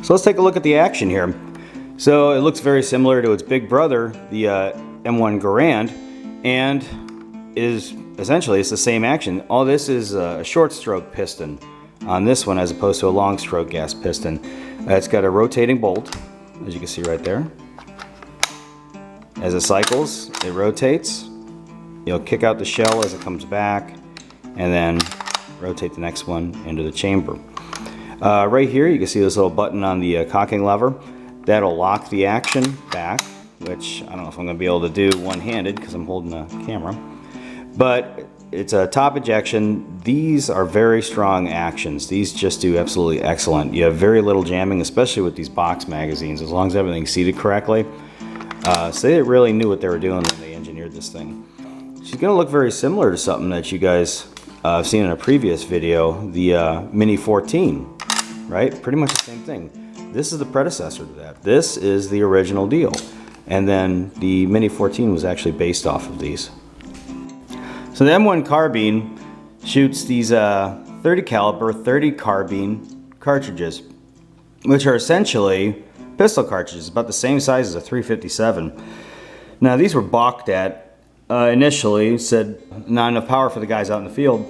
So let's take a look at the action here. So it looks very similar to its big brother, the M1 Garand, and is essentially it's the same action. All this is a short stroke piston on this one as opposed to a long stroke gas piston. It's got a rotating bolt, as you can see right there. As it cycles, it rotates. You'll kick out the shell as it comes back, and then rotate the next one into the chamber. Right here you can see this little button on the cocking lever. That'll lock the action back, which I don't know if I'm going to be able to do one-handed because I'm holding the camera. But it's a top ejection. These are very strong actions. These just do absolutely excellent. You have very little jamming, especially with these box magazines, as long as everything's seated correctly. So they really knew what they were doing when they engineered this thing. She's going to look very similar to something that you guys have seen in a previous video, the Mini 14. Right? Pretty much the same thing. This is the predecessor to that. This is the original deal. And then the Mini 14 was actually based off of these. So the M1 Carbine shoots these 30 caliber, 30 carbine cartridges, which are essentially pistol cartridges, about the same size as a 357. Now these were balked at initially, said not enough power for the guys out in the field,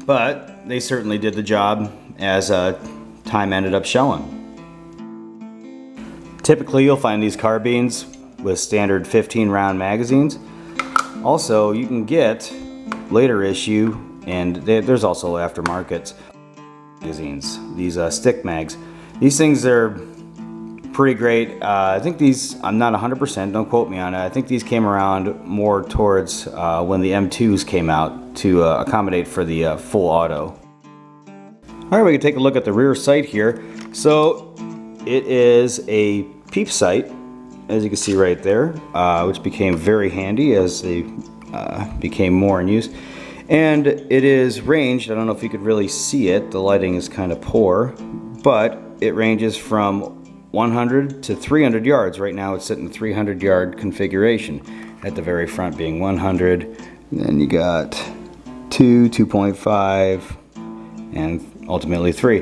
but they certainly did the job as time ended up showing. Typically you'll find these carbines with standard 15 round magazines. Also you can get later issue, and there's also aftermarket magazines, these stick mags. These things are pretty great. I think these, I'm not 100%, don't quote me on it, I think these came around more towards when the M2s came out to accommodate for the full auto. Alright, we can take a look at the rear sight here. So it is a peep sight, as you can see right there, which became very handy as they became more in use. And it is ranged, I don't know if you could really see it, the lighting is kind of poor, but it ranges from 100 to 300 yards. Right now it's sitting in 300 yard configuration. At the very front being 100, and then you got 2, 2.5, and ultimately 3.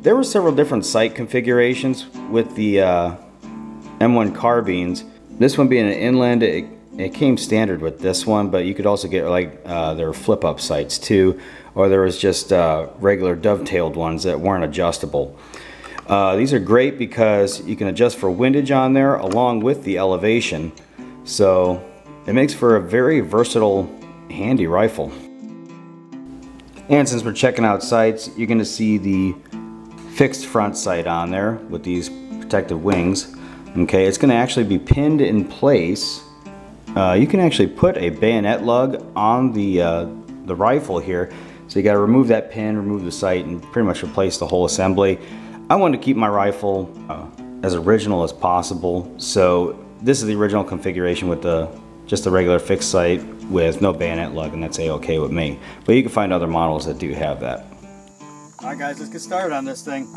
There were several different sight configurations with the M1 carbines. This one being an inland, it came standard with this one, but you could also get like there were flip-up sights too, or there was just regular dovetailed ones that weren't adjustable. These are great because you can adjust for windage on there along with the elevation, so it makes for a very versatile, handy rifle. And since we're checking out sights, you're going to see the fixed front sight on there with these protective wings. Okay, it's going to actually be pinned in place. You can actually put a bayonet lug on the rifle here. So you got to remove that pin, remove the sight, and pretty much replace the whole assembly. I wanted to keep my rifle as original as possible, so this is the original configuration with just the regular fixed sight with no bayonet lug, and that's a-okay with me. But you can find other models that do have that. Alright guys, let's get started on this thing.